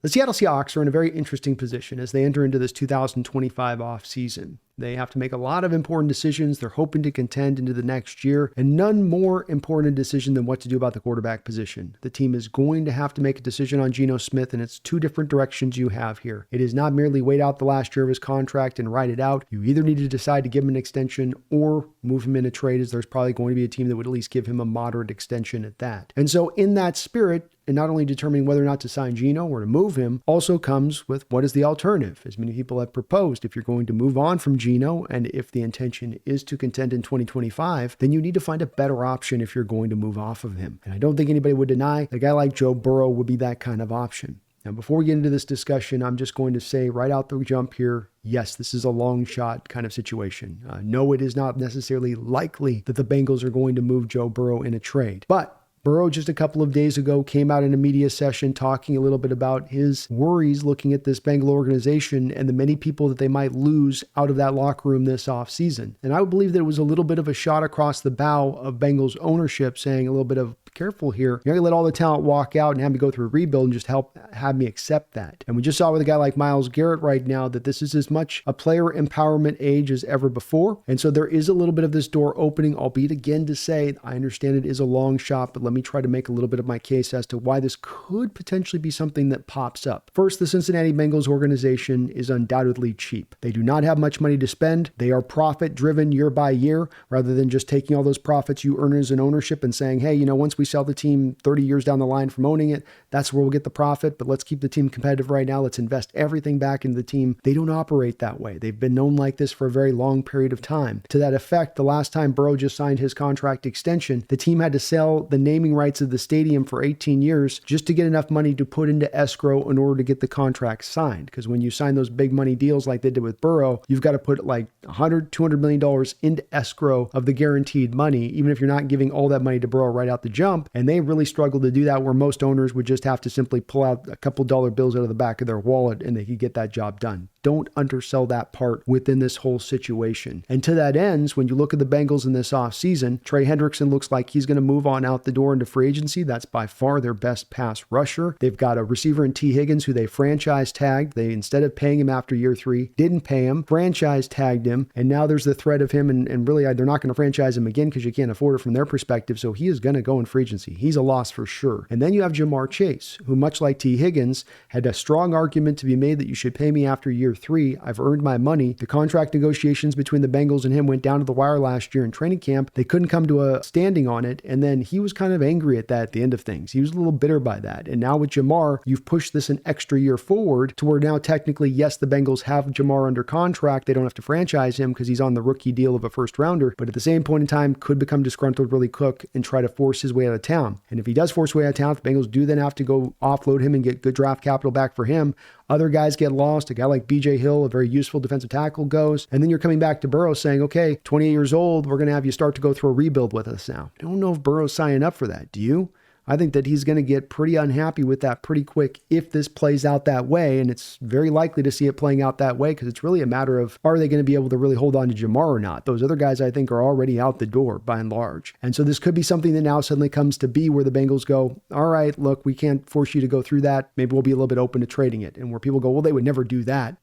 The Seattle Seahawks are in a very interesting position as they enter into this 2025 offseason. They have to make a lot of important decisions. They're hoping to contend into the next year, and none more important decision than what to do about the quarterback position. The team is going to have to make a decision on Geno Smith, and it's two different directions you have here. It is not merely wait out the last year of his contract and ride it out. You either need to decide to give him an extension or move him in a trade, as there's probably going to be a team that would at least give him a moderate extension at that. And so in that spirit, and not only determining whether or not to sign Geno or to move him, also comes with what is the alternative. As many people have proposed, if you're going to move on from Geno, and if the intention is to contend in 2025, then you need to find a better option if you're going to move off of him. And I don't think anybody would deny a guy like Joe Burrow would be that kind of option. Now, before we get into this discussion, I'm just going to say right out the jump here, yes, this is a long shot kind of situation. No, it is not necessarily likely that the Bengals are going to move Joe Burrow in a trade. But Burrow just a couple of days ago came out in a media session talking a little bit about his worries looking at this Bengal organization and the many people that they might lose out of that locker room this offseason. And I would believe that it was a little bit of a shot across the bow of Bengals ownership saying a little bit of, careful here. You're going to let all the talent walk out and have me go through a rebuild and just have me accept that. And we just saw with a guy like Myles Garrett right now that this is as much a player empowerment age as ever before. And so there is a little bit of this door opening, albeit again to say, I understand it is a long shot, but let me try to make a little bit of my case as to why this could potentially be something that pops up. First, the Cincinnati Bengals organization is undoubtedly cheap. They do not have much money to spend. They are profit driven year by year, rather than just taking all those profits you earn as an ownership and saying, hey, once we sell the team 30 years down the line from owning it, that's where we'll get the profit, but let's keep the team competitive right now. Let's invest everything back into the team. They don't operate that way. They've been known like this for a very long period of time. To that effect, the last time Burrow just signed his contract extension, the team had to sell the naming rights of the stadium for 18 years just to get enough money to put into escrow in order to get the contract signed. Because when you sign those big money deals like they did with Burrow, you've got to put like $100, $200 million into escrow of the guaranteed money, even if you're not giving all that money to Burrow right out the jump. And they really struggled to do that, where most owners would just have to simply pull out a couple dollar bills out of the back of their wallet and they could get that job done. Don't undersell that part within this whole situation. And to that ends, when you look at the Bengals in this offseason, Trey Hendricksen looks like he's going to move on out the door into free agency. That's by far their best pass rusher. They've got a receiver in Tee Higgins who they franchise tagged. They, instead of paying him after year 3, didn't pay him, franchise tagged him, and now there's the threat of him, and really they're not going to franchise him again because you can't afford it from their perspective, so he is going to go in free agency. He's a loss for sure. And then you have Jamar Chase, who much like Tee Higgins, had a strong argument to be made that you should pay me after year 3. I've earned my money. The contract negotiations between the Bengals and him went down to the wire last year in training camp. They couldn't come to a standing on it, and then he was kind of angry at that at the end of things. He was a little bitter by that. And now with Jamar, you've pushed this an extra year forward to where now technically, yes, the Bengals have Jamar under contract. They don't have to franchise him because he's on the rookie deal of a first rounder, but at the same point in time could become disgruntled really quick and try to force his way out of town. And if he does force his way out of town, if the Bengals do then have to go offload him and get good draft capital back for him, other guys get lost. A guy like B.J. Hill, a very useful defensive tackle, goes. And then you're coming back to Burrow saying, okay, 28 years old, we're going to have you start to go through a rebuild with us now. I don't know if Burrow's signing up for that. Do you? I think that he's going to get pretty unhappy with that pretty quick if this plays out that way. And it's very likely to see it playing out that way because it's really a matter of, are they going to be able to really hold on to Jamar or not? Those other guys, I think, are already out the door by and large. And so this could be something that now suddenly comes to be where the Bengals go, all right, look, we can't force you to go through that. Maybe we'll be a little bit open to trading it. And where people go, well, they would never do that.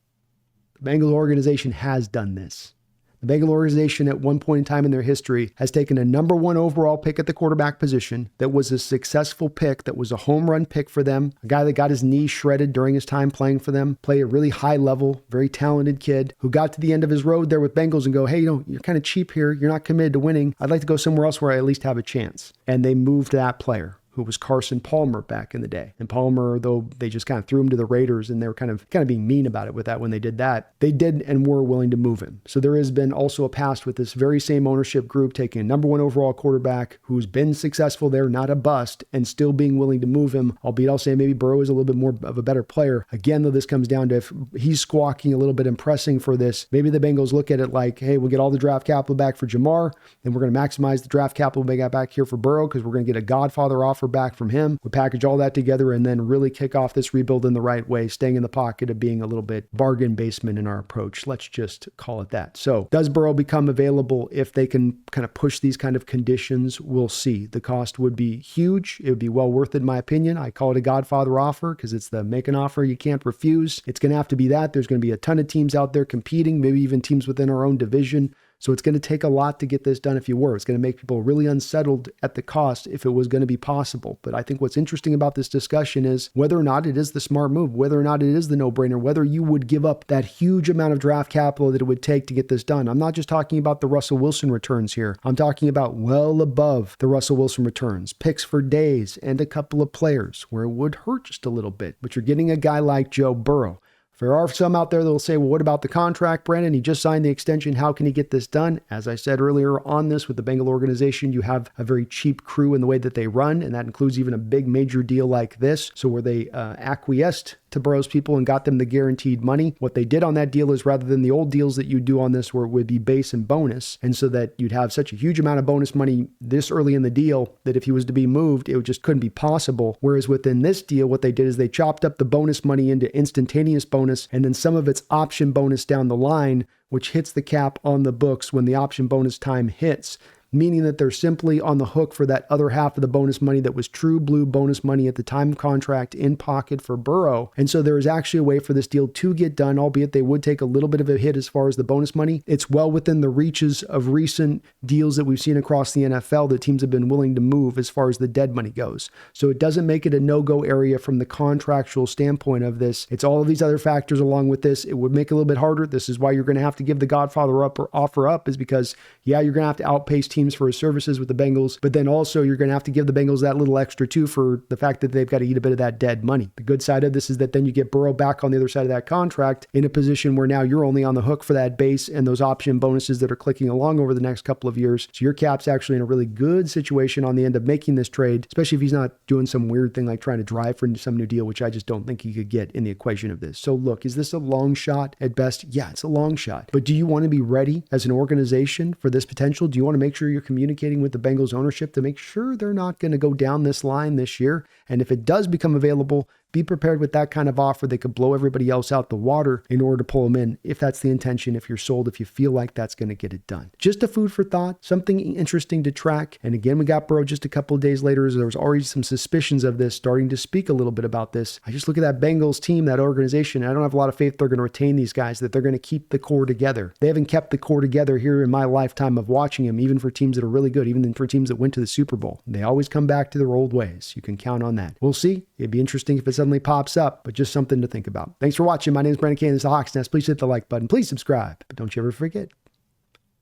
The Bengals organization has done this. The Bengal organization at one point in time in their history has taken a number 1 overall pick at the quarterback position that was a successful pick, that was a home run pick for them, a guy that got his knee shredded during his time playing for them, play a really high level, very talented kid who got to the end of his road there with Bengals and go, hey, you're kind of cheap here. You're not committed to winning. I'd like to go somewhere else where I at least have a chance. And they moved that player, who was Carson Palmer back in the day. And Palmer, though they just kind of threw him to the Raiders and they were kind of being mean about it with that when they did that, they did and were willing to move him. So there has been also a past with this very same ownership group taking a number 1 overall quarterback who's been successful there, not a bust, and still being willing to move him, albeit I'll say maybe Burrow is a little bit more of a better player. Again, though, this comes down to if he's squawking a little bit and pressing for this, maybe the Bengals look at it like, hey, we'll get all the draft capital back for Jamar, and we're going to maximize the draft capital we got back here for Burrow because we're going to get a godfather offer offer back from him, would package all that together and then really kick off this rebuild in the right way, staying in the pocket of being a little bit bargain basement in our approach. Let's just call it that. So does Burrow become available if they can kind of push these kind of conditions? We'll see. The cost would be huge. It would be well worth it, in my opinion. I call it a godfather offer because it's the make an offer you can't refuse. It's going to have to be that. There's going to be a ton of teams out there competing, maybe even teams within our own division. So it's going to take a lot to get this done if you were. It's going to make people really unsettled at the cost if it was going to be possible. But I think what's interesting about this discussion is whether or not it is the smart move, whether or not it is the no-brainer, whether you would give up that huge amount of draft capital that it would take to get this done. I'm not just talking about the Russell Wilson returns here. I'm talking about well above the Russell Wilson returns, picks for days, and a couple of players where it would hurt just a little bit. But you're getting a guy like Joe Burrow. There are some out there that will say, well, what about the contract, Brandon? He just signed the extension. How can he get this done? As I said earlier on this with the Bengal organization, you have a very cheap crew in the way that they run, and that includes even a big major deal like this. So where they acquiesced to Burrow's people and got them the guaranteed money. What they did on that deal is rather than the old deals that you do on this where it would be base and bonus, and so that you'd have such a huge amount of bonus money this early in the deal that if he was to be moved, it just couldn't be possible. Whereas within this deal, what they did is they chopped up the bonus money into instantaneous bonus and then some of its option bonus down the line, which hits the cap on the books when the option bonus time hits, meaning that they're simply on the hook for that other half of the bonus money that was true blue bonus money at the time of contract in pocket for Burrow. And so there is actually a way for this deal to get done, albeit they would take a little bit of a hit as far as the bonus money. It's well within the reaches of recent deals that we've seen across the NFL that teams have been willing to move as far as the dead money goes. So it doesn't make it a no-go area from the contractual standpoint of this. It's all of these other factors along with this. It would make it a little bit harder. This is why you're going to have to give the Godfather up or offer up, is because, yeah, you're going to have to outpace teams for his services with the Bengals, but then also you're going to have to give the Bengals that little extra too for the fact that they've got to eat a bit of that dead money. The good side of this is that then you get Burrow back on the other side of that contract in a position where now you're only on the hook for that base and those option bonuses that are clicking along over the next couple of years. So your cap's actually in a really good situation on the end of making this trade, especially if he's not doing some weird thing like trying to drive for some new deal, which I just don't think he could get in the equation of this. So look, is this a long shot at best? Yeah, it's a long shot. But do you want to be ready as an organization for this potential? Do you want to make sure you're communicating with the Bengals ownership to make sure they're not going to go down this line this year? And if it does become available, be prepared with that kind of offer that could blow everybody else out the water in order to pull them in, if that's the intention, if you're sold, if you feel like that's going to get it done. Just a food for thought, something interesting to track. And again, we got Burrow just a couple of days later. There was already some suspicions of this, starting to speak a little bit about this. I just look at that Bengals team, that organization, and I don't have a lot of faith they're going to retain these guys, that they're going to keep the core together. They haven't kept the core together here in my lifetime of watching them, even for teams that are really good, even for teams that went to the Super Bowl. They always come back to their old ways. You can count on that. We'll see. It'd be interesting if it suddenly pops up, but just something to think about. Thanks for watching. My name is Brandon Kane. This is the Hawks Nest. Please hit the like button. Please subscribe. But don't you ever forget,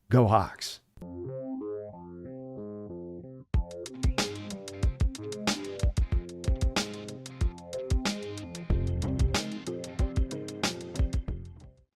go Hawks.